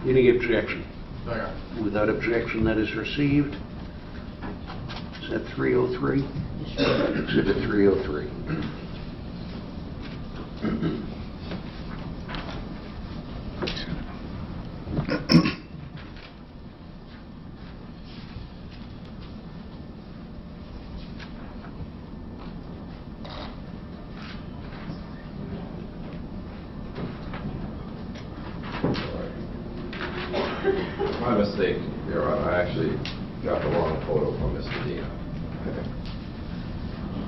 Any objection? Second. Without objection, that is received. Is that 303? Exhibit 303. My mistake, Your Honor. I actually got the wrong photo from Mr. Dina.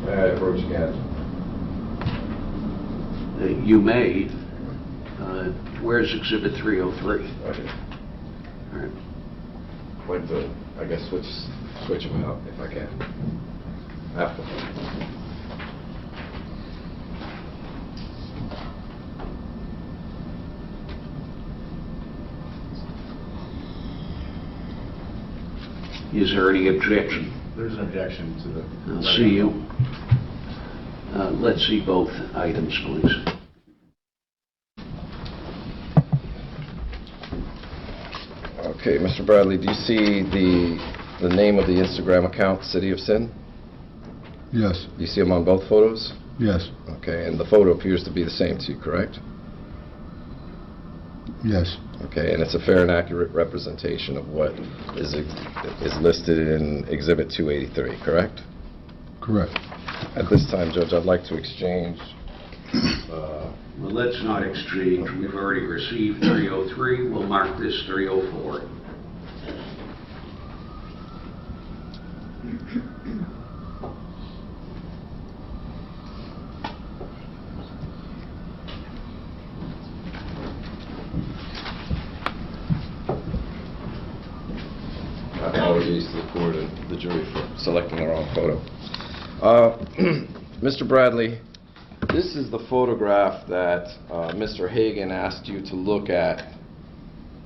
May I approach again? You may. Where's Exhibit 303? Okay. All right. I'd like to, I guess, switch them out if I can. After. Is there any objection? There's an objection to the... I'll see you. Let's see both items, please. Okay, Mr. Bradley, do you see the name of the Instagram account, City of Sin? Yes. Do you see them on both photos? Yes. Okay, and the photo appears to be the same to you, correct? Yes. Okay, and it's a fair and accurate representation of what is listed in Exhibit 283, correct? Correct. At this time, Judge, I'd like to exchange. Well, let's not exchange. We've already received 303. We'll mark this 304. Apologies to the court and the jury for selecting the wrong photo. Mr. Bradley, this is the photograph that Mr. Hagan asked you to look at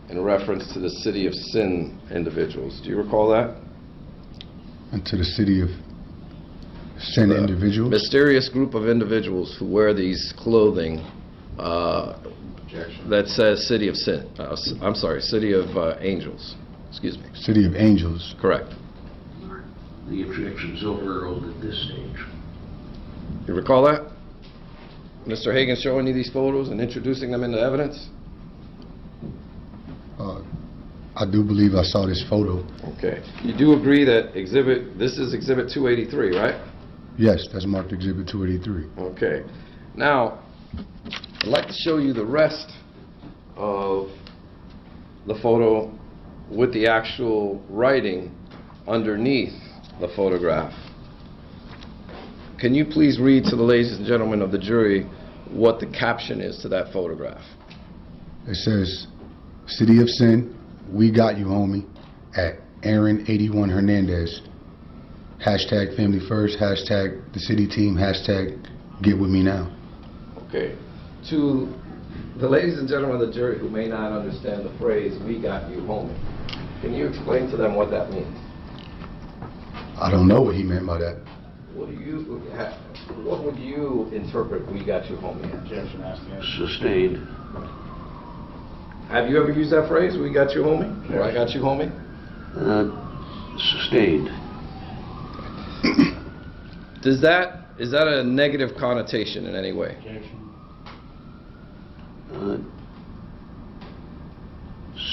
in reference to the City of Sin individuals. Do you recall that? And to the City of Sin individuals? Mysterious group of individuals who wear these clothing that says City of Sin. I'm sorry, City of Angels. Excuse me. City of Angels. Correct. The objection's overruled at this stage. You recall that? Mr. Hagan showing you these photos and introducing them into evidence? I do believe I saw this photo. Okay. You do agree that this is Exhibit 283, right? Yes, that's marked Exhibit 283. Okay. Now, I'd like to show you the rest of the photo with the actual writing underneath the photograph. Can you please read to the ladies and gentlemen of the jury what the caption is to that photograph? It says, City of Sin, we got you, homie, at Aaron81 Hernandez. Hashtag family first, hashtag the city team, hashtag get with me now. Okay. To the ladies and gentlemen of the jury who may not understand the phrase, we got you, homie, can you explain to them what that means? I don't know what he meant by that. What would you interpret we got you, homie? Objection asked again. Sustained. Have you ever used that phrase, we got you, homie? Or I got you, homie? Sustained. Is that a negative connotation in any way? Objection.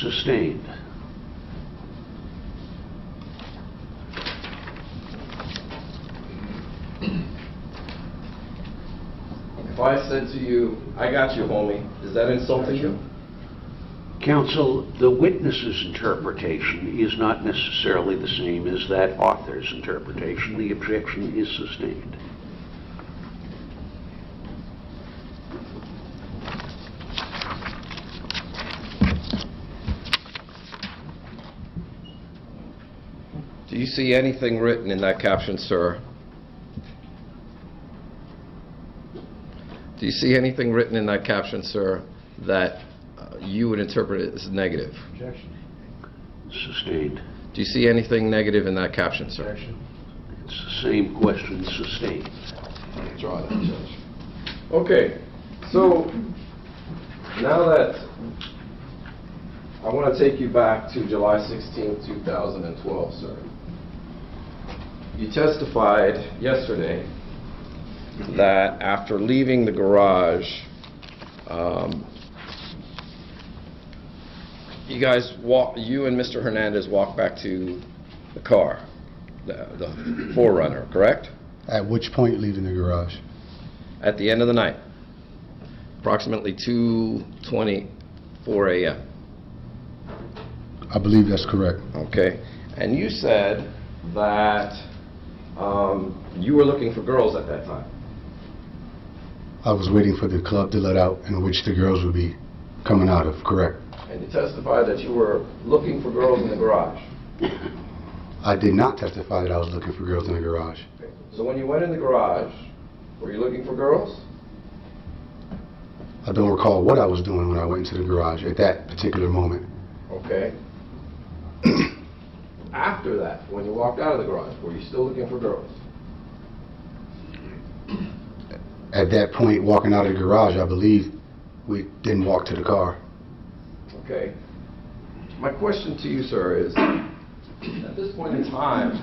Sustained. If I said to you, I got you, homie, is that insulting you? Counsel, the witness's interpretation is not necessarily the same as that author's interpretation. The objection is sustained. Do you see anything written in that caption, sir? Do you see anything written in that caption, sir, that you would interpret it as negative? Objection. Sustained. Do you see anything negative in that caption, sir? Objection. It's the same question, sustained. Draw that, Judge. Okay, so now that I want to take you back to July 16, 2012, sir. You testified yesterday that after leaving the garage, you and Mr. Hernandez walked back to the car, the 4Runner, correct? At which point leaving the garage? At the end of the night, approximately 2:24 a.m. I believe that's correct. Okay, and you said that you were looking for girls at that time. I was waiting for the club to let out in which the girls would be coming out of, correct? And you testified that you were looking for girls in the garage. I did not testify that I was looking for girls in the garage. Okay. So when you went in the garage, were you looking for girls? I don't recall what I was doing when I went into the garage at that particular moment. Okay. After that, when you walked out of the garage, were you still looking for girls? At that point, walking out of the garage, I believe we didn't walk to the car. Okay. My question to you, sir, is, at this point in time...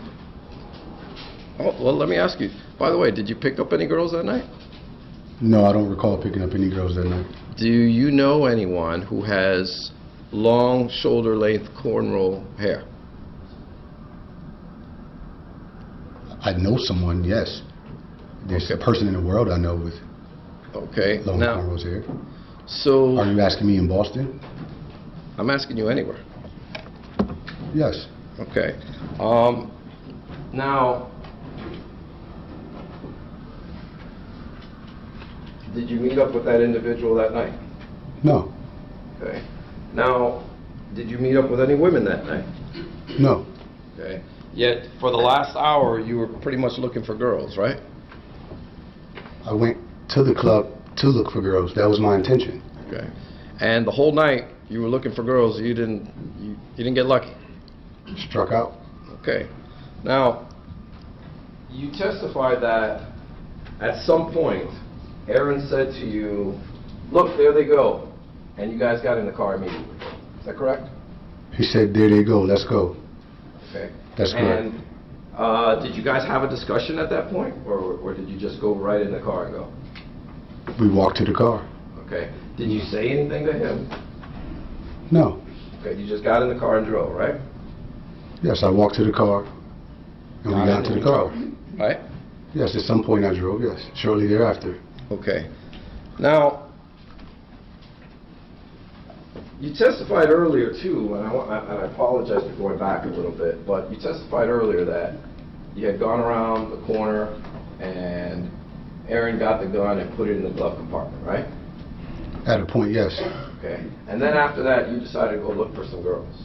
Oh, well, let me ask you. By the way, did you pick up any girls that night? No, I don't recall picking up any girls that night. Do you know anyone who has long, shoulder-length cornrow hair? I know someone, yes. There's Okay. a person in the world I know with Okay. long Now, cornrows hair. so Are you asking me in Boston? I'm asking you anywhere. Yes. Okay. Now, did you meet up with that individual that night? No. Okay. Now, did you meet up with any women that night? No. Okay. Yet, for the last hour, you were pretty much looking for girls, right? I went to the club to look for girls. That was my intention. Okay. And the whole night, you were looking for girls. You didn't get lucky. Struck out. Okay. Now, you testified that at some point, Aaron said to you, "Look, there they go," and you guys got in the car immediately. Is that correct? He said, there they go, let's go. Okay. That's correct. And did you guys have a discussion at that point, or did you just go right in the car and go? We walked to the car. Okay. Did you say anything to him? No. Okay, you just got in the car and drove, right? Yes, I walked to the car and we got to the car. Right? Yes, at some point I drove, yes, shortly thereafter. Okay. Now, you testified earlier too, and I apologize for going back a little bit, but you testified earlier that you had gone around the corner and Aaron got the gun and put it in the glove compartment, right? At a point, yes. Okay. And then after that, you decided to go look for some girls.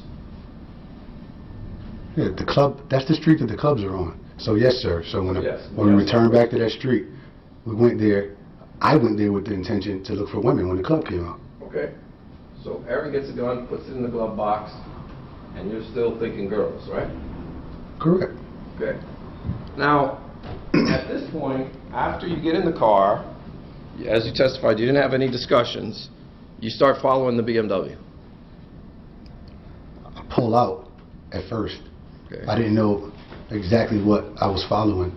Yeah, the club, that's the street that the clubs are on. So yes, sir. So when Yes. we returned back to that street, we went there. I went there with the intention to look for women when the club came out. Okay. So Aaron gets a gun, puts it in the glove box, and you're still thinking girls, right? Correct. Okay. Now, at this point, after you get in the car, as you testified, you didn't have any discussions, you start following the BMW. I pull out at first. Okay. I didn't know exactly what I was following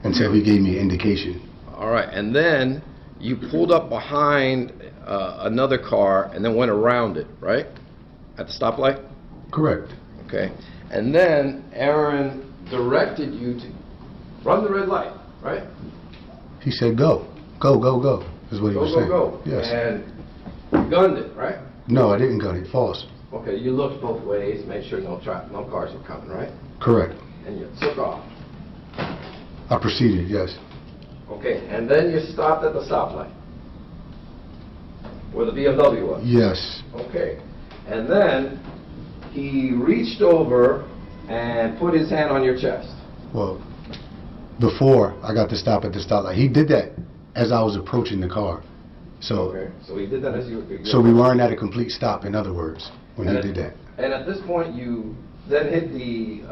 until he gave me an indication. All right, and then you pulled up behind another car and then went around it, right? At the stoplight? Correct. Okay. And then Aaron directed you to run the red light, right? He said, go. Go, go, go, is what he was saying. Go. Yes. And you gunned it, right? No, I didn't gun it. False. Okay, you looked both ways, made sure no cars were coming, right? Correct. And you took off. I proceeded, yes. Okay, and then you stopped at the stoplight, where the BMW was. Yes. Okay, and then he reached over and put his hand on your chest. Well, before I got to stop at the stoplight, he did that as I was approaching the car. So, Okay, so he did that as you... so we weren't at a complete stop, in other words, when he And did that. And at this point, you then hit the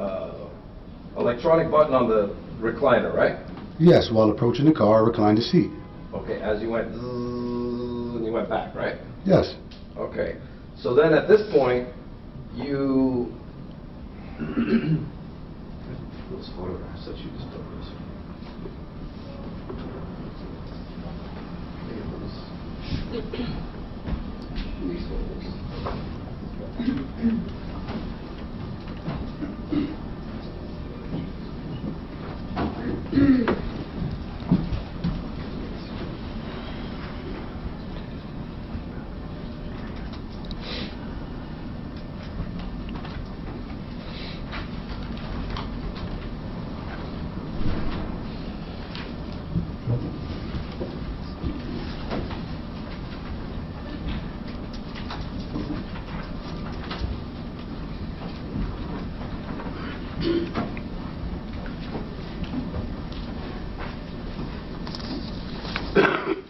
electronic button on the recliner, right? Yes, while approaching the car, I reclined the seat. Okay, as you went, zzzz, and you went back, right? Yes. Okay, so then at this point, you those photographs that you just took. These photos.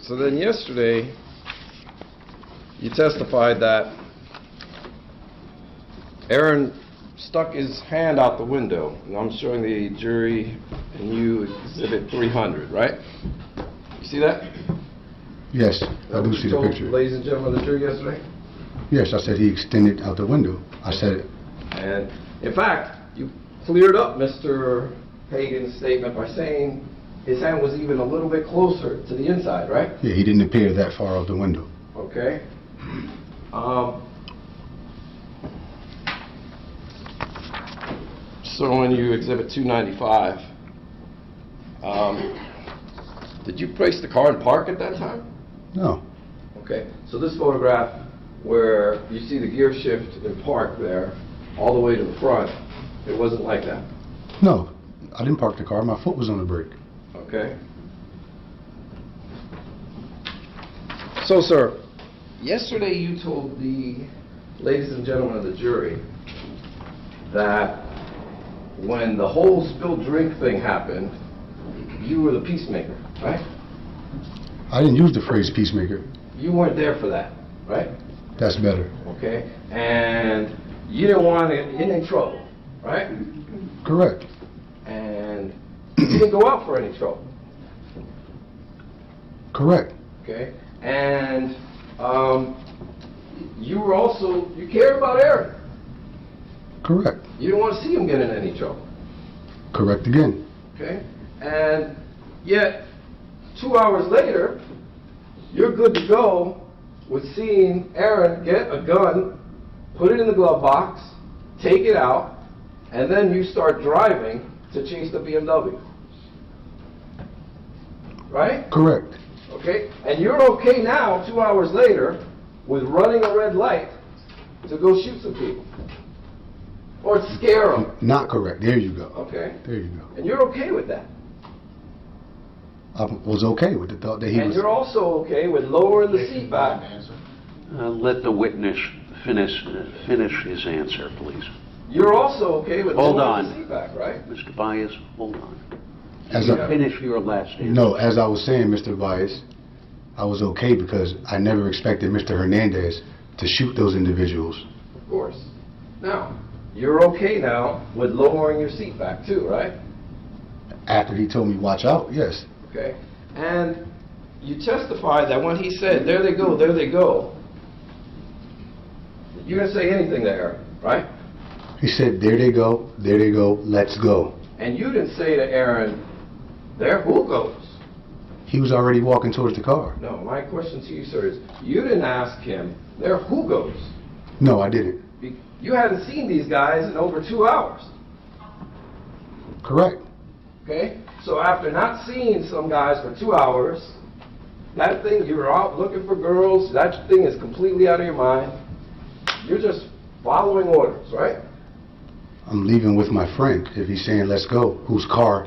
So then yesterday, you testified that Aaron stuck his hand out the window, and I'm showing the jury and you exhibit 300, right? You see that? Yes, I do What see you the told picture. Ladies and gentlemen of the jury yesterday? Yes, I said he extended out the window. I said it. And in fact, you cleared up Mr. Hagan's statement by saying his hand was even a little bit closer to the inside, right? Yeah, he didn't appear that far out the window. Okay. So when you exhibit 295, did you place the car in park at that time? No, Okay. So this photograph where you see the gear shift in park there, all the way to the front, it wasn't like that. no, I didn't park the car. My foot was on the brake. Okay. So, sir, yesterday you told the ladies and gentlemen of the jury that when the whole spilled drink thing happened, you were the peacemaker, right? I didn't use the phrase peacemaker. You weren't there for that, right? That's better. Okay? And you didn't want to get in any trouble, right? Correct. And you didn't go out for any trouble, Correct. okay? And you were also, you cared about Aaron. Correct. You didn't want to see him get in any trouble, Correct again. okay? And yet, 2 hours later, you're good to go with seeing Aaron get a gun, put it in the glove box, take it out, and then you start driving to chase the BMW. Right? Correct. Okay? And you're okay now, 2 hours later, with running a red light to go shoot some people. Or scare them. Not correct. There you go. Okay? There you go. And you're okay with that. I was okay with the thought that he And was. you're also okay with lowering the seat back. Answer. Let the witness finish his answer, please. You're also okay with Hold lowering the on. seat back, right? Mr. Bias, hold on. As I, Finish your last answer. no, as I was saying, Mr. Bias, I was okay because I never expected Mr. Hernandez to shoot those individuals. Of course. Now, you're okay now with lowering your seat back too, right? After he told me, watch out, yes. Okay? And you testified that when he said, there they go, you didn't say anything there, right? He said, there they go, let's go. And you didn't say to Aaron, there who goes? He was already walking towards the car. No, my question to you, sir, is you didn't ask him, there who goes? No, I didn't. You hadn't seen these guys in over 2 hours. Correct. Okay? So after not seeing some guys for 2 hours, that thing, you were out looking for girls, that thing is completely out of your mind. You're just following orders, right? I'm leaving with my friend. If he's saying let's go, whose car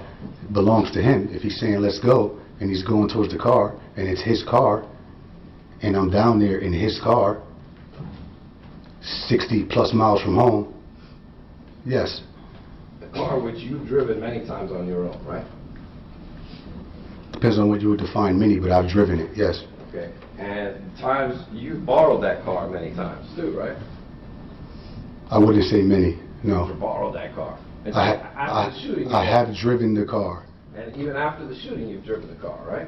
belongs to him. If he's saying let's go and he's going towards the car and it's his car and I'm down there in his car 60 plus miles from home, yes. The car which you've driven many times on your own, right? Depends on what you would define many, but I've driven it, yes. Okay. And times you've borrowed that car many times too, right? I wouldn't say many, You no. borrowed that car. And I, after the shooting, I have driven the car. and even after the shooting, you've driven the car, right?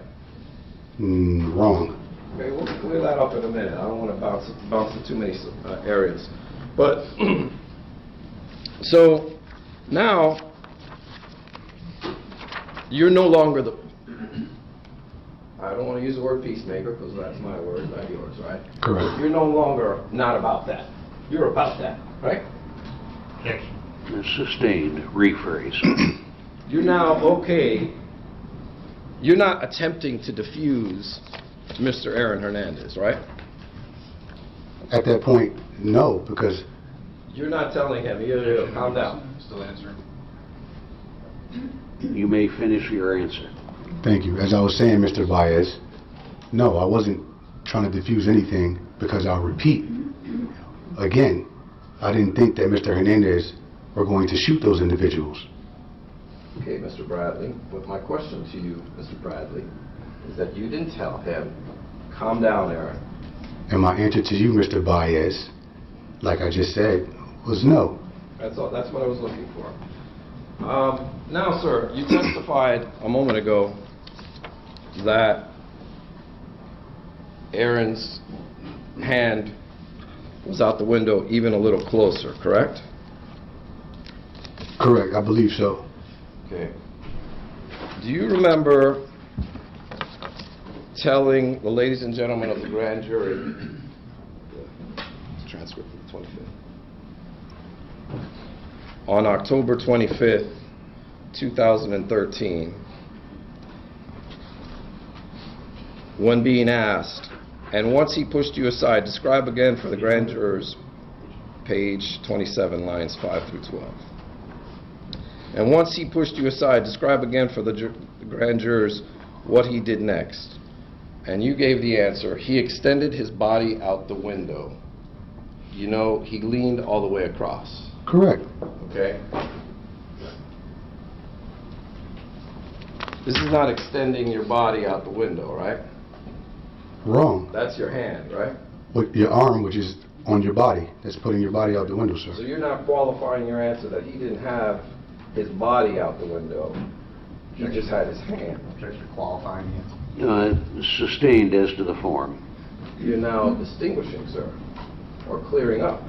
Wrong. Okay, we'll clear that up in a minute. I don't want to bounce into too many areas. But, so, now, you're no longer the, I don't want to use the word peacemaker, because that's my word, not yours, right? Correct. You're no longer not about that. You're about that, right? Sustained, rephrase. You're now okay. You're not attempting to defuse Mr. Aaron Hernandez, right? At that point, no, because You're not telling him, here, calm down. Still answering? You may finish your answer. thank you. As I was saying, Mr. Baez, no, I wasn't trying to diffuse anything because I'll repeat. Again, I didn't think that Mr. Hernandez were going to shoot those individuals. Okay, Mr. Bradley, but my question to you, Mr. Bradley, is that you didn't tell him, calm down, Aaron. And my answer to you, Mr. Baez, like I just said, was no. That's all, that's what I was looking for. Now, sir, you testified a moment ago that Aaron's hand was out the window even a little closer, correct? Correct, I believe so. Okay. Do you remember telling the ladies and gentlemen of the grand jury, the transcript of the 25th, on October 25th, 2013, when being asked, and once he pushed you aside, describe again for the grand jurors, page 27, lines 5 through 12. And once he pushed you aside, describe again for the grand jurors what he did next. And you gave the answer, he extended his body out the window. You know, he leaned all the way across. Correct. Okay? This is not extending your body out the window, right? Wrong. That's your hand, right? With your arm, which is on your body, that's putting your body out the window, So sir. you're not qualifying your answer that he didn't have his body out the window. He just had his hand. Objection qualifying you. Sustained as to the form. You're now distinguishing, sir, or clearing up,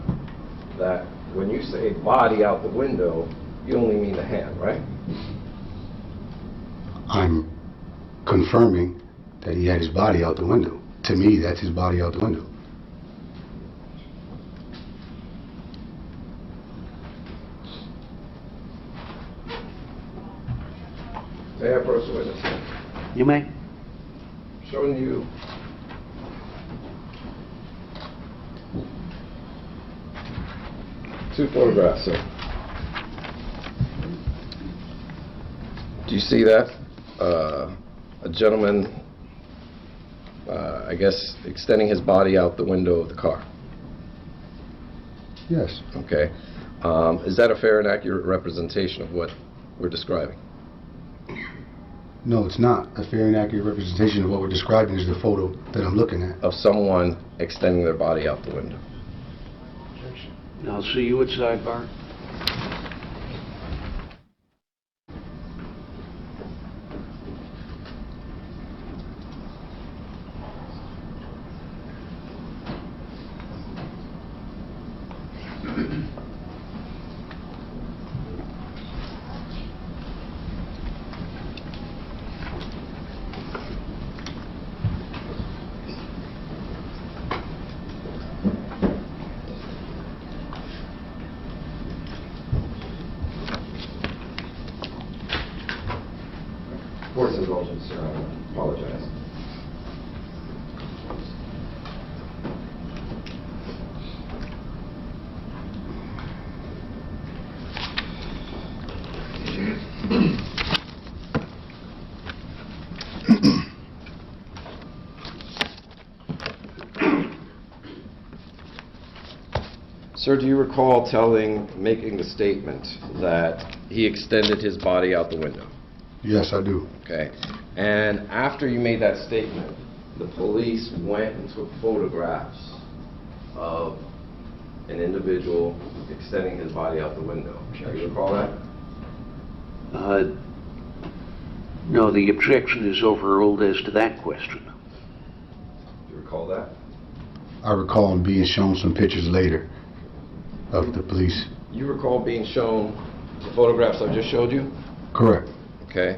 that when you say body out the window, you only mean the hand, right? I'm confirming that he had his body out the window. To me, that's his body out the window. May I have first witness? You may. Showing you two photographs, sir. Do you see that? A gentleman, I guess, extending his body out the window of the car. Yes. Okay. Is that a fair and accurate representation of what we're describing? No, it's not. A fair and accurate representation of what we're describing is the photo that I'm looking at. Of someone extending their body out the window. I'll see you at sidebar. Court's indulgence, sir. I apologize. Sir, do you recall making the statement that he extended his body out the window? Yes, I do. Okay. And after you made that statement, the police went and took photographs of an individual extending his body out the window. Do you recall that? No, the objection is overruled as to that question. Do you recall that? I recall him being shown some pictures later. of the police. You recall being shown the photographs I just showed you? Correct. Okay.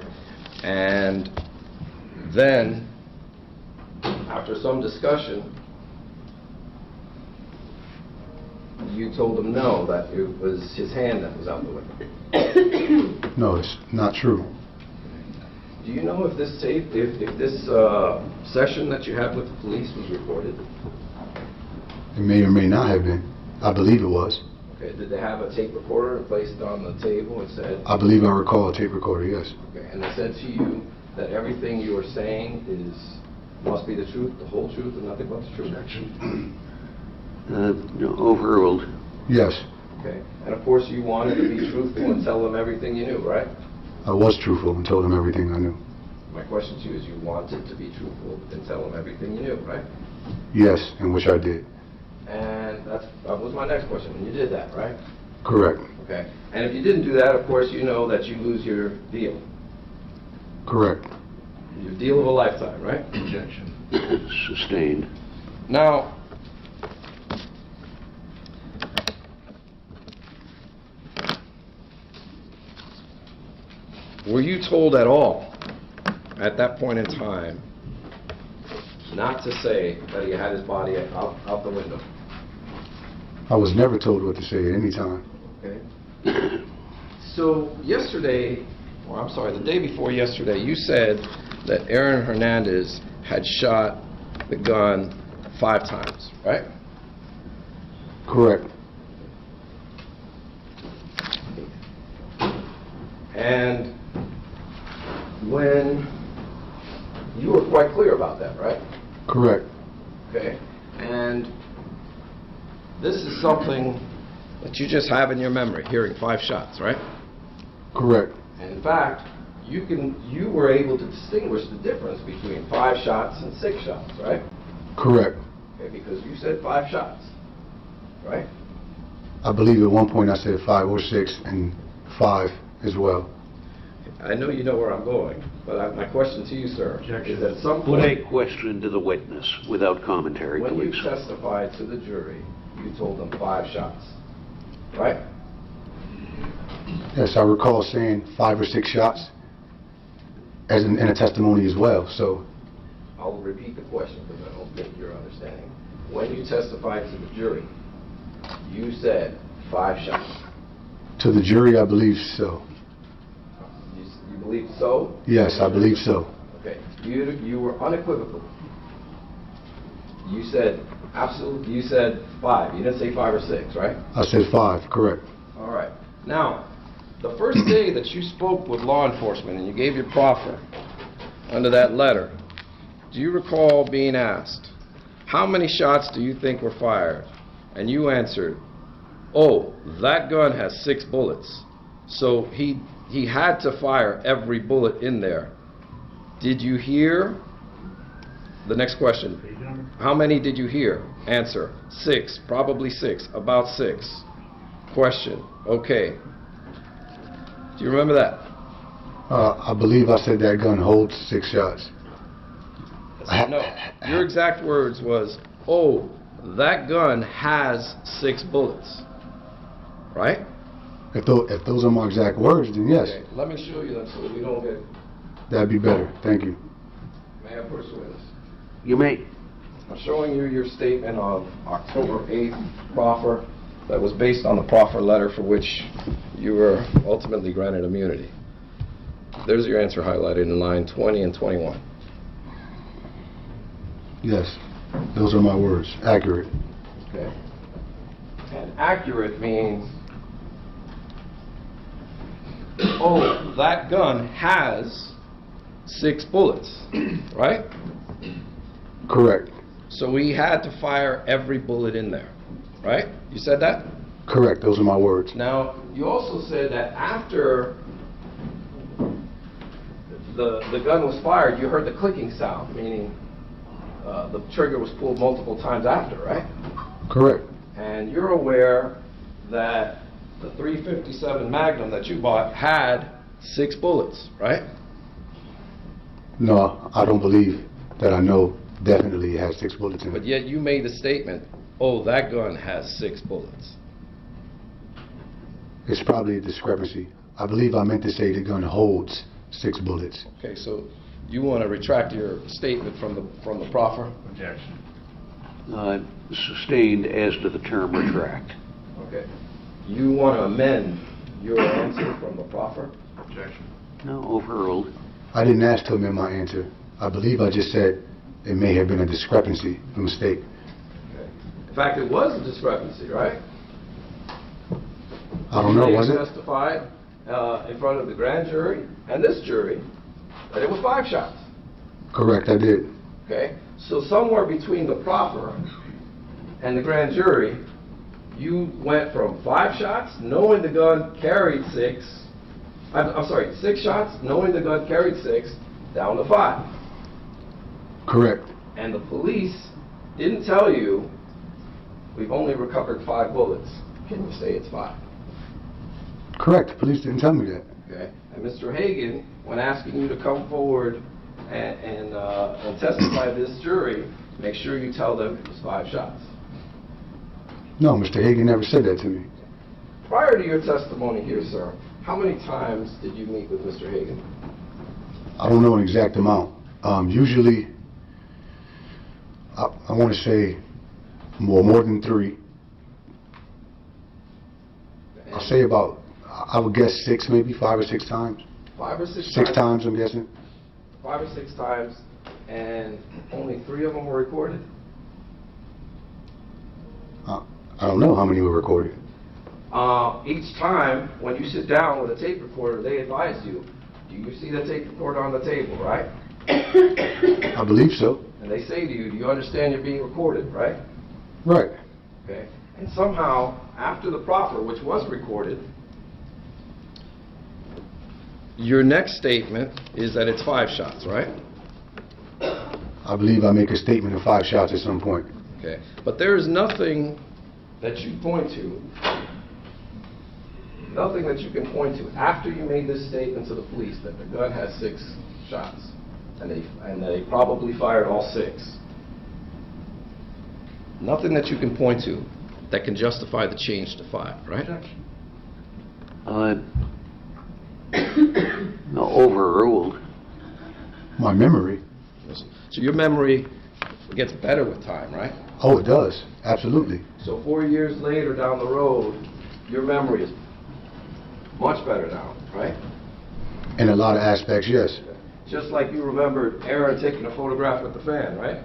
And then, after some discussion, you told him no, that it was his hand that was out the window. No, it's not true. Do you know if this tape, if this session that you had with the police was recorded? It may or may not have been. I believe it was. Okay, did they have a tape recorder placed on the table and said? I believe I recall a tape recorder, yes. Okay, and they said to you that everything you are saying must be the truth, the whole truth, and nothing but the truth? No, overruled. Yes, Okay, and of course you wanted to be truthful and tell them everything you knew, right? I was truthful and told him everything I knew. My question to you is, you wanted to be truthful and tell them everything you knew, right? Yes, and which I did. And that was my next question, and you did that, right? Correct. Okay, and if you didn't do that, of course you know that you lose your deal. Correct. Your deal of a lifetime, right? Objection. Sustained. Now, were you told at all, at that point in time, not to say that he had his body out the window? I was never told what to say at any time. Okay. So yesterday, or I'm sorry, the day before yesterday, you said that Aaron Hernandez had shot the gun 5 times, right? Correct. And when you were quite clear about that, right? Correct. Okay. And this is something that you just have in your memory, hearing 5 shots, right? Correct. And in fact, you were able to distinguish the difference between 5 shots and 6 shots, right? Correct. Okay, because you said 5 shots, right? I believe at one point I said 5 or 6 and 5 as well. I know you know where I'm going, but my question to you, sir, is at some Put a point, question to the witness without commentary, when you please. testified to the jury, you told them 5 shots, right? Yes, I recall saying 5 or 6 shots as in a testimony as well. So I'll repeat the question because I don't think you're understanding. When you testified to the jury, you said 5 shots. to the jury, I believe so. You believe so? Yes, I believe so. Okay. You were unequivocal. You said absolutely. You said 5. You didn't say 5 or 6, right? I said 5, correct. All right. Now, the first day that you spoke with law enforcement and you gave your proffer under that letter, do you recall being asked, how many shots do you think were fired? And you answered, oh, that gun has 6 bullets. So he had to fire every bullet in there. Did you hear? The next question. How many did you hear? Answer, 6, probably 6, about 6. Question, okay. Do you remember that? I believe I said that gun holds 6 shots. No. Your exact words was, oh, that gun has 6 bullets. Right? If those are my exact words, then yes. Okay, let me show you them so that we don't get... That'd be better. Thank you. May I approach the witness? You may. I'm showing you your statement of October 8th proffer that was based on the proffer letter for which you were ultimately granted immunity. There's your answer highlighted in line 20 and 21. Yes, those are my words. Accurate. Okay. And accurate means, oh, that gun has 6 bullets, right? Correct. So we had to fire every bullet in there, right? You said that? Correct. Those are my words. Now, you also said that after the gun was fired, you heard the clicking sound, meaning the trigger was pulled multiple times after, right? Correct. And you're aware that the .357 Magnum that you bought had 6 bullets, right? No, I don't believe that. I know definitely it has 6 bullets in But it. yet you made the statement, oh, that gun has 6 bullets. It's probably a discrepancy. I believe I meant to say the gun holds 6 bullets. Okay, so you want to retract your statement from the proffer? Objection. Sustained as to the term retract. Okay. You want to amend your answer from the proffer? Objection. No, overruled. I didn't ask to amend my answer. I believe I just said it may have been a discrepancy, a mistake. Okay. In fact, it was a discrepancy, right? I don't know, You was it? testified in front of the grand jury and this jury that it was 5 shots. Correct, I did. Okay? So somewhere between the proffer and the grand jury, you went from 5 shots, knowing the gun carried 6, I'm sorry, 6 shots, knowing the gun carried 6, down to 5. Correct. And the police didn't tell you, we've only recovered 5 bullets. Can you say it's 5? Correct. The police didn't tell me that. Okay? And Mr. Hagan, when asking you to come forward and testify to this jury, make sure you tell them it was 5 shots. No, Mr. Hagan never said that to me. Prior to your testimony here, sir, how many times did you meet with Mr. Hagan? I don't know an exact amount. Usually, I want to say more than 3. I'll say about, I would guess 6, maybe 5 or 6 times. 5 or 6 6 times, I'm guessing. 5 or 6 times, and only 3 of them were recorded? I don't know how many were recorded. Each time, when you sit down with a tape recorder, they advise you, do you see the tape recorder on the table, right? I believe so. And they say to you, do you understand you're being recorded, right? Right. Okay. And somehow, after the proffer, which was recorded, your next statement is that it's 5 shots, right? I believe I make a statement of 5 shots at some point. Okay. But there is nothing that you point to, nothing that you can point to after you made this statement to the police that the gun has 6 shots, and they probably fired all 6. Nothing that you can point to that can justify the change to 5, right? No, overruled. My memory? So your memory gets better with time, right? Oh, it does. Absolutely. So 4 years later down the road, your memory is much better now, right? In a lot of aspects, yes. Just like you remembered Aaron taking a photograph with the fan, right?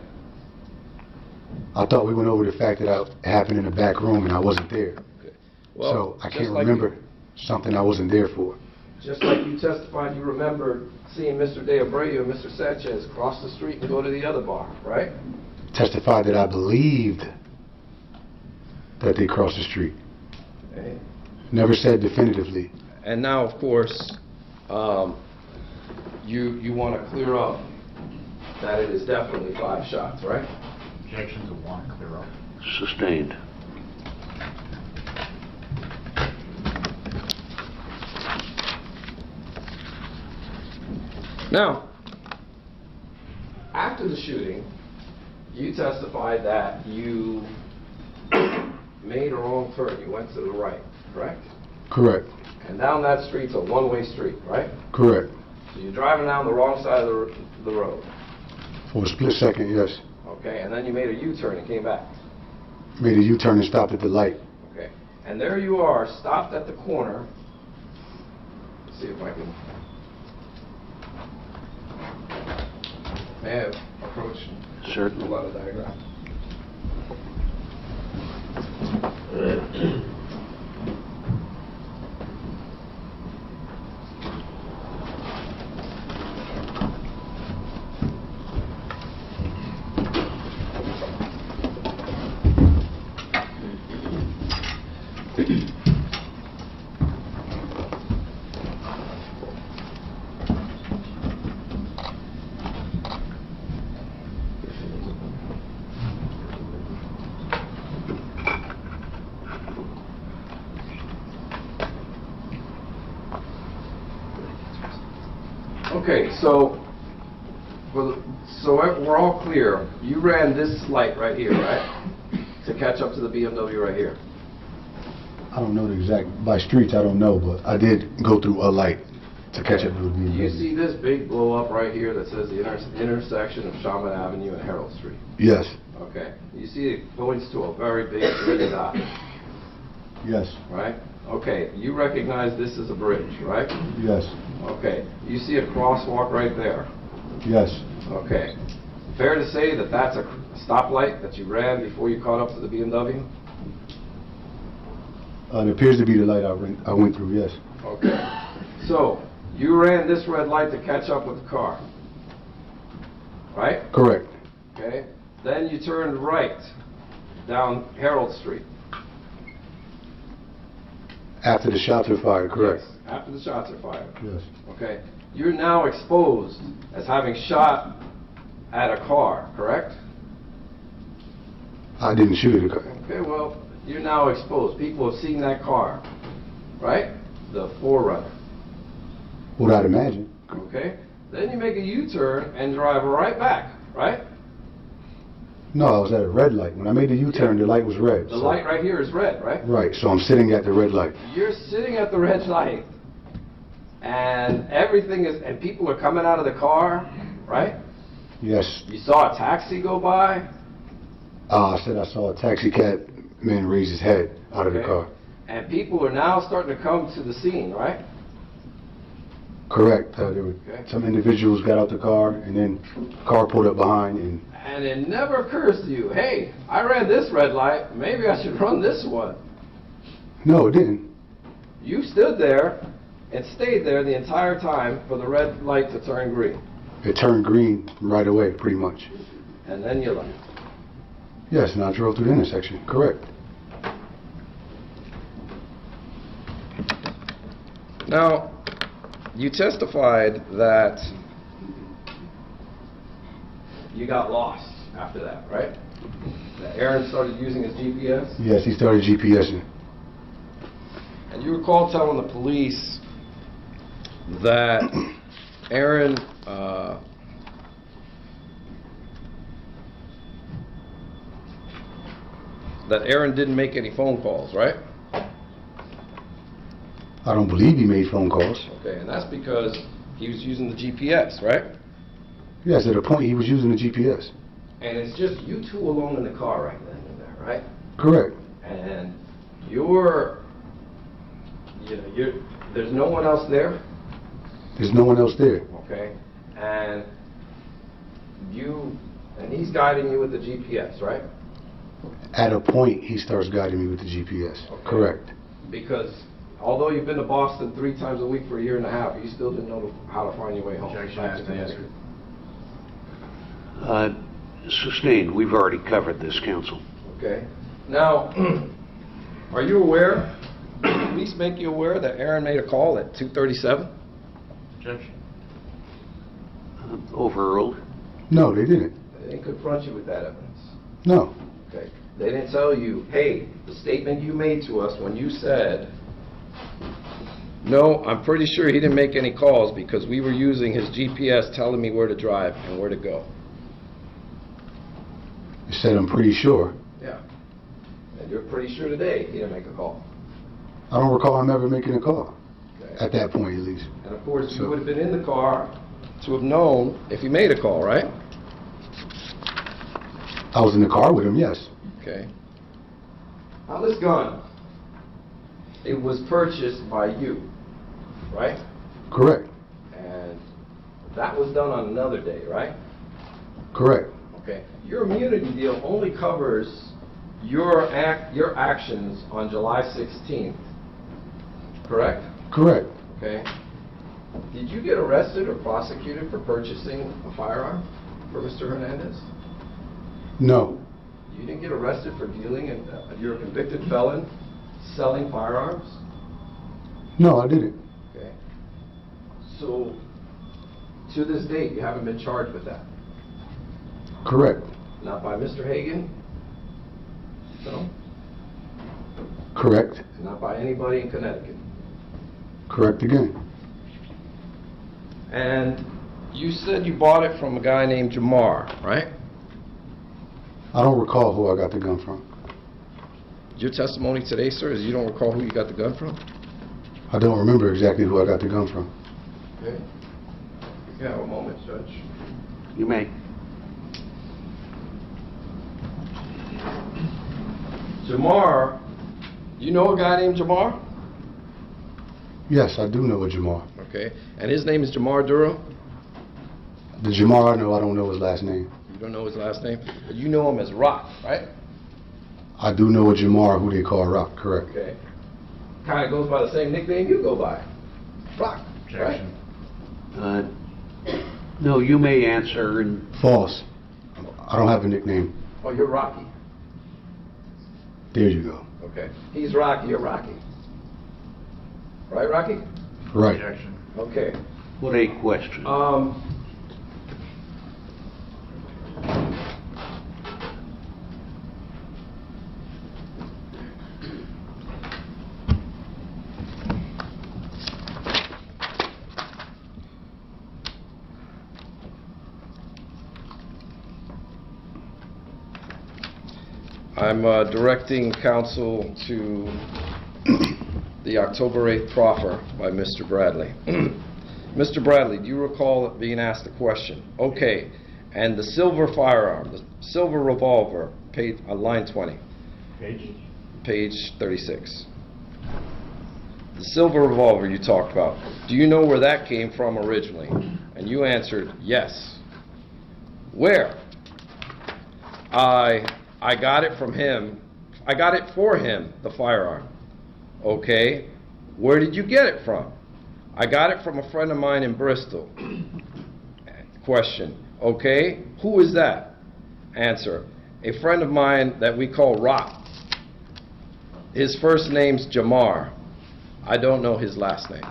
I thought we went over the fact that it happened in the back room and I wasn't there. Well, So I just can't like remember something I wasn't there for. Just like you testified, you remembered seeing Mr. De Abreu and Mr. Sanchez cross the street and go to the other bar, right? Testified that I believed that they crossed the street. Okay. Never said definitively. And now, of course, you want to clear up that it is definitely 5 shots, right? Objection to 1, clear up. Sustained. Now, after the shooting, you testified that you made a wrong turn. You went to the right, correct? Correct. And down that street's a one-way street, right? Correct. So you're driving down the wrong side of the road, For a split second, yes. okay? And then you made a U-turn and came back, Made a U-turn and stopped at the light. okay? And there you are, stopped at the corner. Let's see if I can... May I approach? Certainly. Pull out a diagram. Okay, so we're all clear. You ran this light right here, right? To catch up to the BMW right here. I don't know the exact, by streets, I don't know, but I did go through a light to catch up to the You see this big blow up right here that says the intersection of Shaman Avenue and Harold Street? Yes, Okay. You see it points to a very big green dot, yes, right? Okay. You recognize this as a bridge, right? yes, Okay. You see a crosswalk right there. yes, Okay. Fair to say that that's a stoplight that you ran before you caught up to the BMW? it appears to be the light I went through, yes, Okay. So, you ran this red light to catch up with the car, right? correct, Okay. Then you turned right down Harold Street. after the shots were fired, correct, Yes, after the shots are fired. yes, Okay. You're now exposed as having shot at a car, correct? I didn't shoot it, Okay, well, you're now exposed. People have seen that car, right? The 4Runner. what I'd imagine, Okay? Then you make a U-turn and drive right back, right? no, I was at a red light, when I made the U-turn, the light was red. The so- light right here is red, right? Right, so I'm sitting at the red light, You're sitting at the red light, and everything is, and people are coming out of the car, right? yes, You saw a taxi go by. I said I saw a taxi cab man raise his head out of the Okay. car, And people are now starting to come to the scene, right? correct, there were, Okay. some individuals got out the car, and then the car pulled up behind, and And it never occurs to you, hey, I ran this red light, maybe I should run this one. no, it didn't, You stood there and stayed there the entire time for the red light to turn green. it turned green right away, pretty much. And then you left. Yes, and I drove through the intersection, correct. Now, you testified that you got lost after that, right? That Aaron started using his GPS? Yes, he started GPSing. And you recall telling the police that Aaron, didn't make any phone calls, right? I don't believe he made phone calls. Okay, and that's because he was using the GPS, right? Yes, at a point he was using the GPS. And it's just you two alone in the car right then and there, right? Correct. And there's no one else there, There's no one else there. okay? And he's guiding you with the GPS, right? At a point he starts guiding me with the GPS. Okay. Correct. Because although you've been to Boston 3 times a week for a year and a half, you still didn't know how to find your way home. Objection back has to been answered. Sustained. We've already covered this, counsel. Okay. Now, are you aware, did the police make you aware that Aaron made a call at 2:37? Objection. Overruled. No, they didn't. They didn't confront you with that evidence. No. Okay. They didn't tell you, hey, the statement you made to us when you said, no, I'm pretty sure he didn't make any calls because we were using his GPS telling me where to drive and where to go. He said, I'm pretty sure. Yeah. And you're pretty sure today he didn't make a call. I don't recall him ever making a call. Okay. At that point, at least. And of course, you So- would have been in the car to have known if he made a call, right? I was in the car with him, yes. Okay. Now this gun, it was purchased by you, right? Correct. And that was done on another day, right? Correct. Okay. Your immunity deal only covers your actions on July 16th, correct? Correct. Okay. Did you get arrested or prosecuted for purchasing a firearm for Mr. Hernandez? No. You didn't get arrested for dealing, and you're a convicted felon selling firearms? No, I didn't. Okay. So, to this date, you haven't been charged with that? Correct. Not by Mr. Hagan? No? Correct. Not by anybody in Connecticut? Correct again. And you said you bought it from a guy named Jamar, right? I don't recall who I got the gun from. Your testimony today, sir, is you don't recall who you got the gun from? I don't remember exactly who I got the gun from. Okay. You have a moment, Judge. You may. Jamar, you know a guy named Jamar? Yes, I do know a Jamar. Okay. And his name is Jamar Durham? The Jamar I know, I don't know his last name. You don't know his last name? But you know him as Rock, right? I do know a Jamar who they call Rock, correct. Okay. Kind of goes by the same nickname you go by. Rock, right? Objection. No, you may answer, and False. I don't have a nickname. Oh, you're Rocky. There you go. Okay. He's Rocky, you're Rocky. Right, Rocky? Right. Objection. Okay. what a question. I'm directing counsel to the October 8th proffer by Mr. Bradley. Mr. Bradley, do you recall being asked a question? Okay, and the silver firearm, the silver revolver, page, line 20, page 36. The silver revolver you talked about, do you know where that came from originally? And you answered, yes. Where? I got it from him. I got it for him, the firearm. Okay. Where did you get it from? I got it from a friend of mine in Bristol. Question. Okay. Who is that? Answer. A friend of mine that we call Rock. His first name's Jamar. I don't know his last name.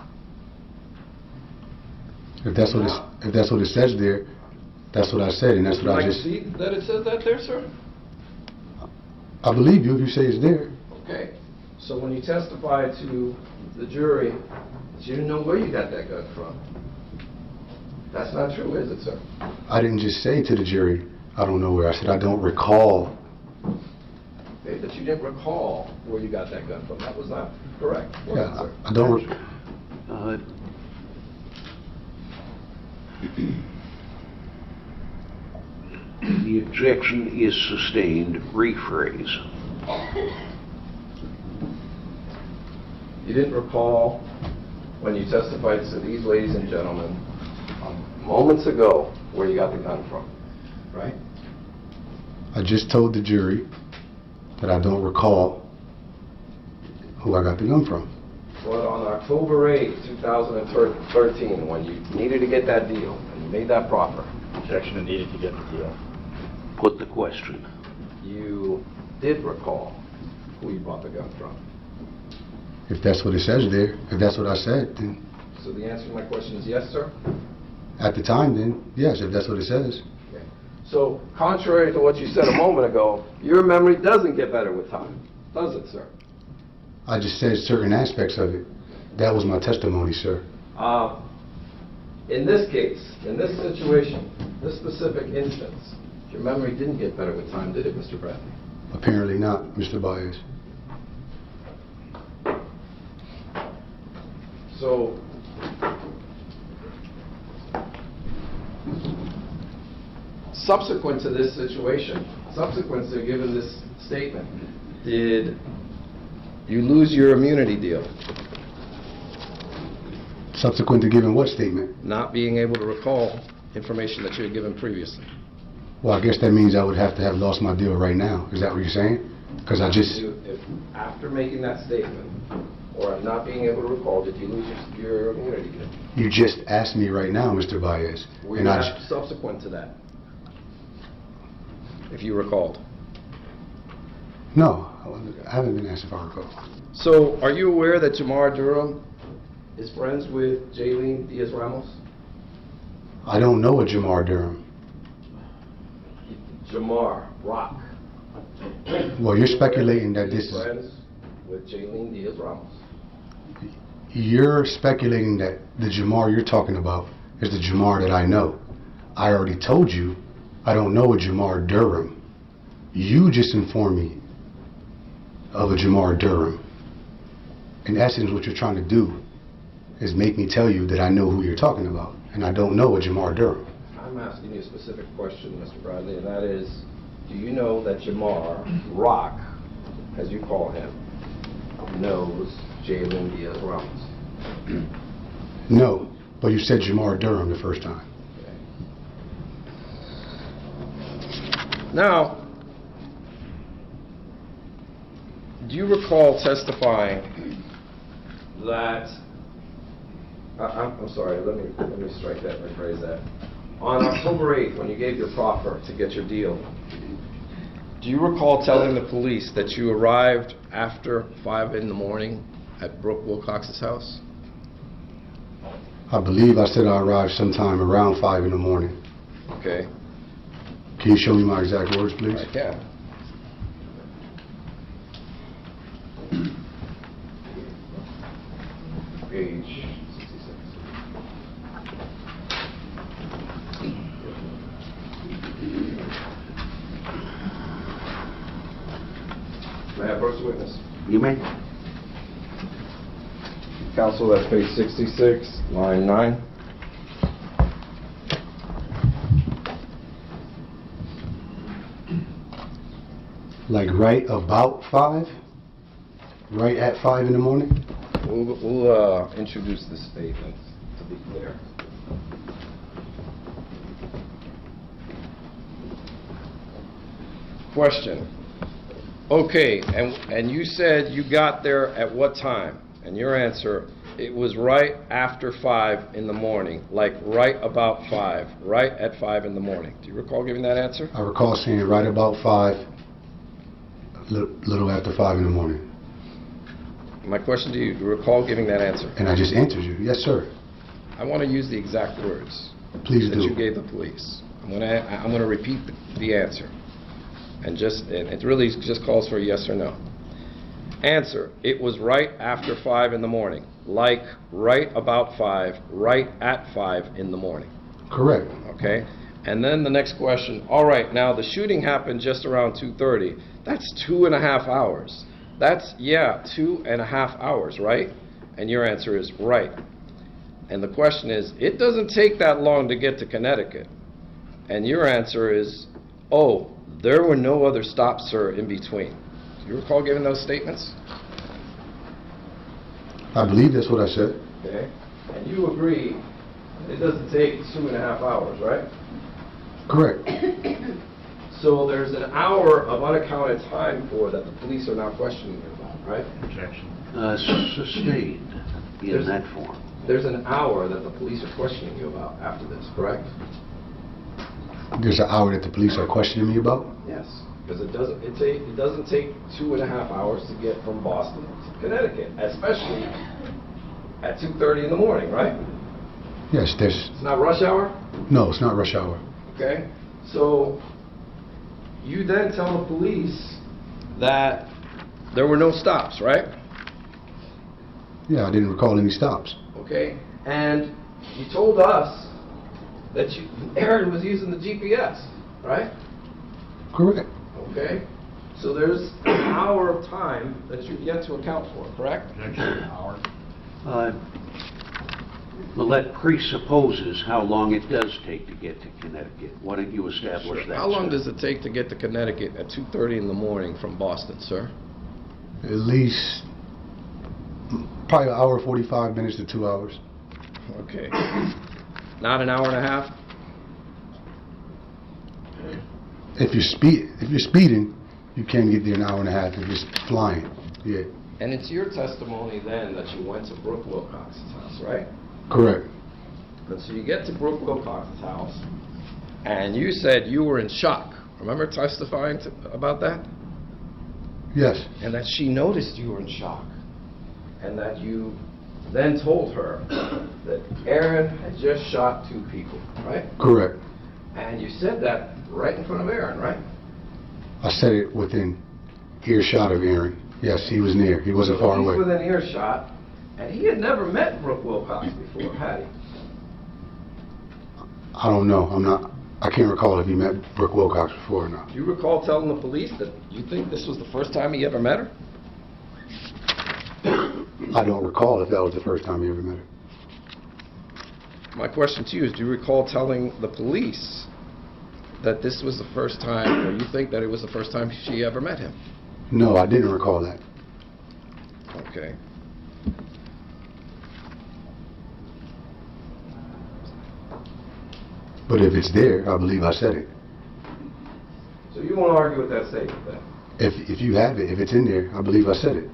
If that's what it says there, that's what I said, and that's what I just. See that it says that there, sir? I believe you if you say it's there. Okay. So when you testified to the jury, you didn't know where you got that gun from. That's not true, is it, sir? I didn't just say to the jury, I don't know where. I said I don't recall. Okay, but you didn't recall where you got that gun from. That was not correct, was it, Yeah, sir? I don't. Uh, The objection is sustained. Rephrase. You didn't recall when you testified to these ladies and gentlemen moments ago where you got the gun from, right? I just told the jury that I don't recall who I got the gun from. Well, on October 8, 2013, when you needed to get that deal and you made that proffer, Objection and needed to get the deal. Put the question. you did recall who you bought the gun from. If that's what it says there, if that's what I said, then So the answer to my question is yes, sir? at the time, then yes, if that's what it says. Okay. So contrary to what you said a moment ago, your memory doesn't get better with time, does it, sir? I just said certain aspects of it. That was my testimony, sir. In this case, in this situation, this specific instance, your memory didn't get better with time, did it, Mr. Bradley? Apparently not, Mr. Baez. So, subsequent to this situation, subsequent to giving this statement, did you lose your immunity deal? Subsequent to giving what statement? Not being able to recall information that you had given previously. Well, I guess that means I would have to have lost my deal right now. Is that what you're saying? Because I just... If after making that statement, or not being able to recall, did you lose your immunity deal? You just asked me right now, Mr. Baez. Were And you I asked subsequent to that? If you recalled. No, I haven't been asked if I recall. So, are you aware that Jamar Durham is friends with Jaylene Diaz-Ramos? I don't know a Jamar Durham. Jamar Rock. Well, you're speculating that this He's is... friends with Jaylene Diaz-Ramos. You're speculating that the Jamar you're talking about is the Jamar that I know. I already told you I don't know a Jamar Durham. You just informed me of a Jamar Durham. In essence, what you're trying to do is make me tell you that I know who you're talking about, and I don't know a Jamar Durham. I'm asking you a specific question, Mr. Bradley, and that is, do you know that Jamar Rock, as you call him, knows Jalen Diaz-Ramos? No, but you said Jamar Durham the first time. Now, do you recall testifying that, I'm sorry, let me strike that, rephrase that. On October 8th, when you gave your proffer to get your deal, do you recall telling the police that you arrived after 5 in the morning at Brooke Wilcox's house? I believe I said I arrived sometime around 5 in the morning. Okay. Can you show me my exact words, please? I can. Page 66. May I approach the witness? You may. Counsel, that's page 66, line 9. Like right about 5? Right at 5 in the morning? We'll introduce the statement, to be clear. Question. Okay, and you said you got there at what time? And your answer, it was right after 5 in the morning, like right about 5, right at 5 in the morning. Do you recall giving that answer? I recall saying right about 5, little after 5 in the morning. My question to you, do you recall giving that answer? And I just answered you. Yes, sir. I want to use the exact words Please that do. you gave the police. I'm gonna repeat the answer, and it really just calls for a yes or no. Answer: it was right after 5 in the morning, like right about 5, right at 5 in the morning. Correct. Okay. And then the next question. All right. Now the shooting happened just around 2:30. That's 2.5 hours. That's 2.5 hours, right? And your answer is right. And the question is, it doesn't take that long to get to Connecticut. And your answer is, oh, there were no other stops, sir, in between. Do you recall giving those statements? I believe that's what I said. Okay. And you agree it doesn't take 2.5 hours, right? Correct. So there's an hour of unaccounted time for that the police are now questioning you about, right? Objection. Sustained in that form. There's an hour that the police are questioning you about after this, correct? There's an hour that the police are questioning me about? Yes. Because it doesn't take 2.5 hours to get from Boston to Connecticut, especially at 2:30 in the morning, right? Yes, there's... It's not rush hour? No, it's not rush hour. Okay. So you then tell the police that there were no stops, right? Yeah, I didn't recall any stops. Okay. And you told us that Aaron was using the GPS, right? Correct. Okay. So there's an hour of time that you've yet to account for, correct? Objection. Hour. Well, that presupposes how long it does take to get to Connecticut. Why don't you establish that? How long sir? does it take to get to Connecticut at 2:30 in the morning from Boston, sir? At least probably an hour, 45 minutes to 2 hours. Okay. Not an hour and a half? If you're speeding, you can get there an hour and a half. If you're flying, yeah. And it's your testimony then that you went to Brooke Wilcox's house, right? Correct. And so you get to Brooke Wilcox's house, and you said you were in shock. Remember testifying about that? Yes. And that she noticed you were in shock. And that you then told her that Aaron had just shot 2 people, right? Correct. And you said that right in front of Aaron, right? I said it within earshot of Aaron. Yes, he was near. He wasn't far He's away. within earshot, and he had never met Brooke Wilcox before, had he? I don't know. I can't recall if he met Brooke Wilcox before or not. Do you recall telling the police that you think this was the first time he ever met her? I don't recall if that was the first time you ever met her. My question to you is, do you recall telling the police that this was the first time, or you think that it was the first time she ever met him? No, I didn't recall that. Okay. But if it's there, I believe I said it. So you won't argue with that statement then? If you have it, if it's in there, I believe I said it.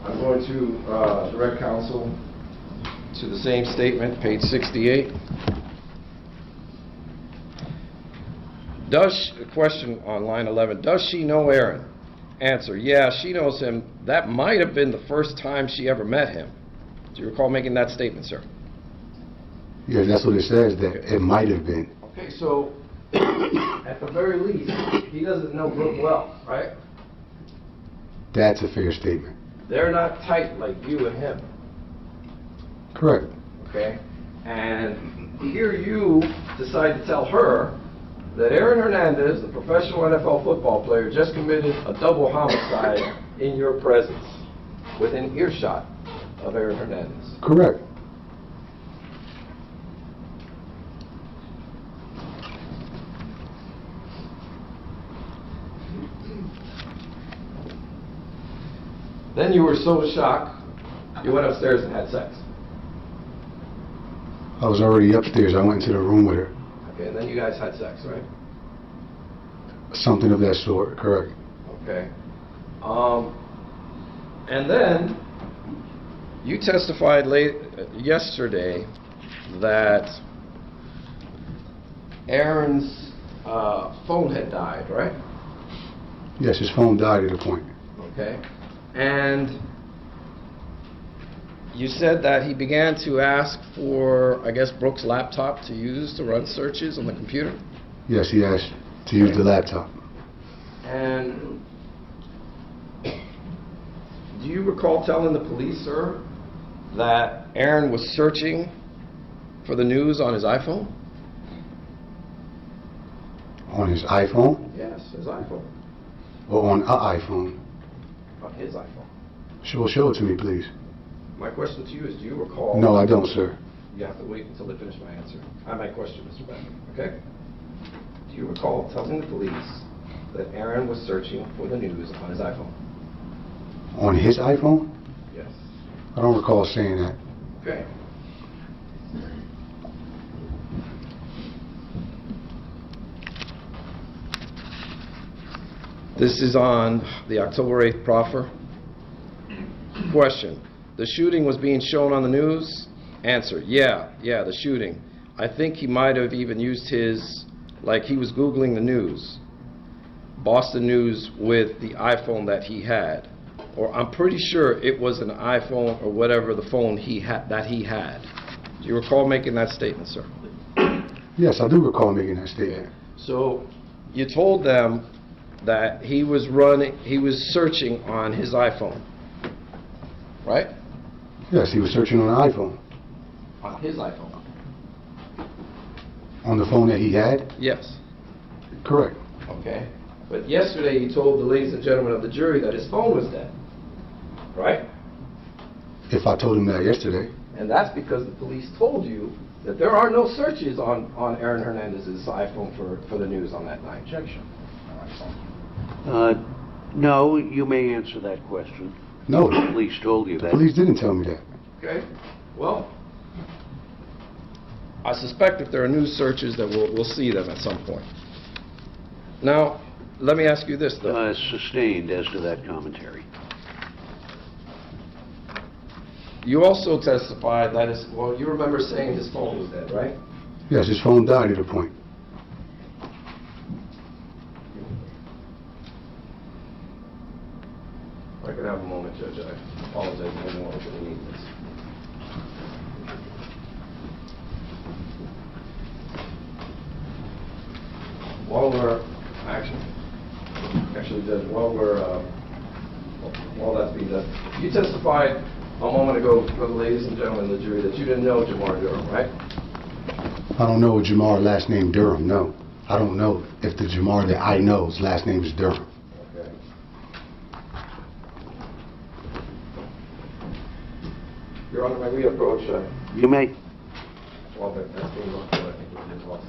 I'm going to direct counsel to the same statement, page 68. Question on line 11, does she know Aaron? Answer, yeah, she knows him. That might have been the first time she ever met him. Do you recall making that statement, sir? Yeah, that's what it says, that it might have been. Okay, so at the very least, he doesn't know Brooke well, right? That's a fair statement. They're not tight like you and him, Correct. okay? And here you decide to tell her that Aaron Hernandez, the professional NFL football player, just committed a double homicide in your presence, within earshot of Aaron Hernandez. Correct. Then you were so shocked, you went upstairs and had sex. I was already upstairs. I went into the room with her. Okay, and then you guys had sex, right? Something of that sort, correct. Okay. And then you testified yesterday that Aaron's phone had died, right? Yes, his phone died at a point. Okay. And you said that he began to ask for, I guess, Brooke's laptop to use to run searches on the computer? Yes, he asked to use the laptop. And do you recall telling the police, sir, that Aaron was searching for the news on his iPhone? On his iPhone? Yes, his iPhone. Or on an iPhone? On his iPhone. Show it to me, please. My question to you is, do you recall? No, I don't, sir. You have to wait until I finish my answer. My question, Mr. Beck, okay? Do you recall telling the police that Aaron was searching for the news on his iPhone? On his iPhone? Yes. I don't recall saying that. Okay. This is on the October 8th proffer. Question. The shooting was being shown on the news? Answer. Yeah, the shooting. I think he might have even used his, like he was Googling the news. Boston News with the iPhone that he had. Or I'm pretty sure it was an iPhone or whatever the phone that he had. Do you recall making that statement, sir? Yes, I do recall making that statement. So you told them that he was searching on his iPhone, right? Yes, he was searching on an iPhone. On his iPhone. On the phone that he had? Yes. Correct. Okay. But yesterday you told the ladies and gentlemen of the jury that his phone was dead, right? If I told him that yesterday. And that's because the police told you that there are no searches on Aaron Hernandez's iPhone for the news on that night. Objection. No, you may answer that question. No, The police told you the that. police didn't tell me that. Okay. Well, I suspect if there are news searches that we'll see them at some point. Now, let me ask you this, though. Sustained as to that commentary. You also testified that you remember saying his phone was dead, right? Yes, his phone died at a point. If I could have a moment, Judge, I apologize, I don't want to need this. While we're, actually, Judge, while we're while that's being done. You testified a moment ago, ladies and gentlemen of the jury, that you didn't know Jamar Durham, right? I don't know a Jamar last name Durham, no. I don't know if the Jamar that I know's last name is Durham. Okay. Your Honor, may we approach, You may. well, that's being looked at, I think it was lost.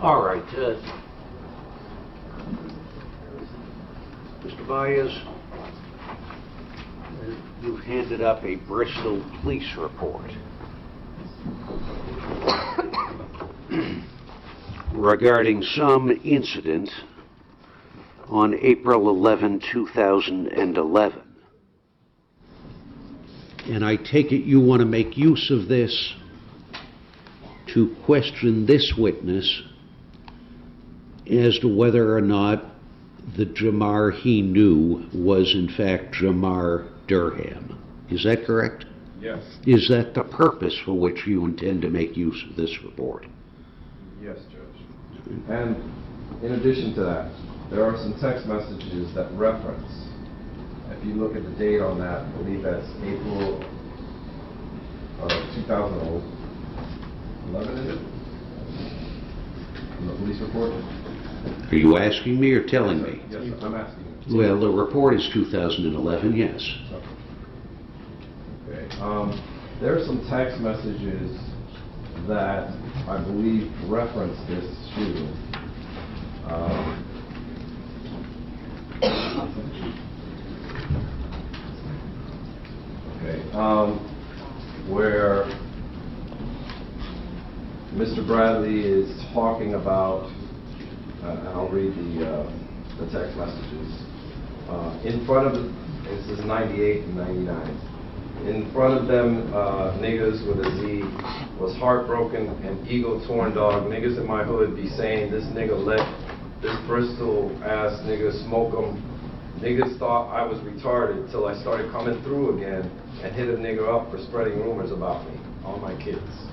All right. Mr. Baez, you've handed up a Bristol police report regarding some incident on April 11, 2011. And I take it you want to make use of this to question this witness as to whether or not the Jamar he knew was in fact Jamar Durham. Is that correct? Yes. Is that the purpose for which you intend to make use of this report? Yes, Judge. And in addition to that, there are some text messages that reference, if you look at the date on that, I believe that's April of 2011, is it? From the police report? Are you asking me or telling me? Yes, sir. I'm asking you. Well, the report is 2011, yes. Okay. There are some text messages that I believe reference this shooting. Where Mr. Bradley is talking about, and I'll read the text messages. In front of this is 98 and 99. In front of them, niggas with a Z was heartbroken and ego torn dog. Niggas in my hood be saying this nigga let this Bristol ass nigga smoke 'em. Niggas thought I was retarded till I started coming through again and hit a nigga up for spreading rumors about me. All my kids.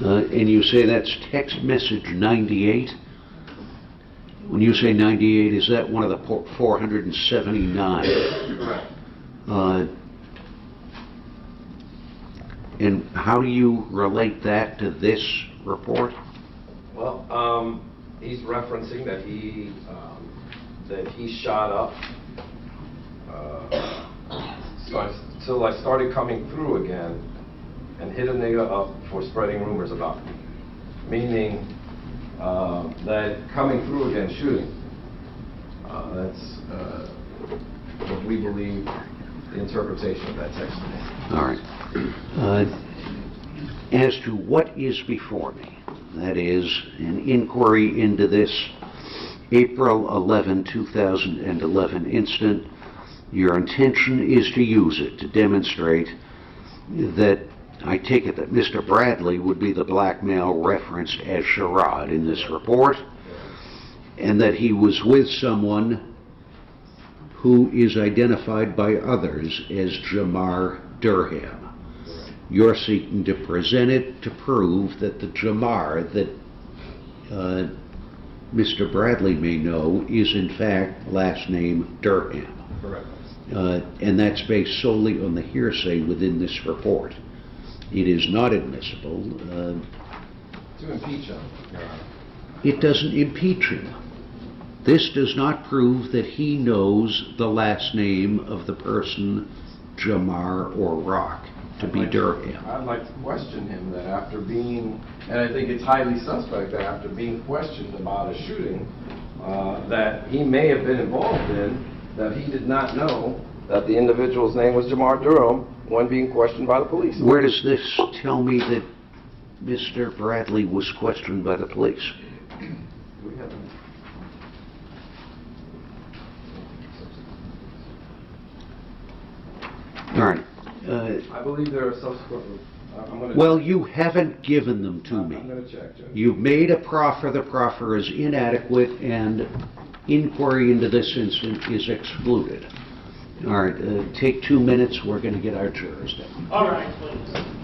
And you say that's text message 98? When you say 98, is that one of the 479? Correct. And how do you relate that to this report? Well, he's referencing that he shot up till I started coming through again and hit a nigga up for spreading rumors about me. Meaning that coming through again shooting. That's what we believe the interpretation of that text is. All right. As to what is before me, that is an inquiry into this April 11, 2011 incident, your intention is to use it to demonstrate that I take it that Mr. Bradley would be the black male referenced as Sherrod in this report, and that he was with someone who is identified by others as Jamar Durham. You're seeking to present it to prove that the Jamar that Mr. Bradley may know is in fact last name Durham. Correct. And that's based solely on the hearsay within this report. It is not admissible. To impeach him, Your Honor. It doesn't impeach him. This does not prove that he knows the last name of the person Jamar or Rock to be Durham. I'd like to question him that after being, and I think it's highly suspect that after being questioned about a shooting that he may have been involved in, that he did not know that the individual's name was Jamar Durham when being questioned by the police. Where does this tell me that Mr. Bradley was questioned by the police? We haven't. All right. I believe there are subsequent. I'm going to. Well, you haven't given them to I'm me. going to check, Judge. You've made a proffer. The proffer is inadequate, and inquiry into this incident is excluded. All right. Take 2 minutes. We're going to get our jurors down. All right, please.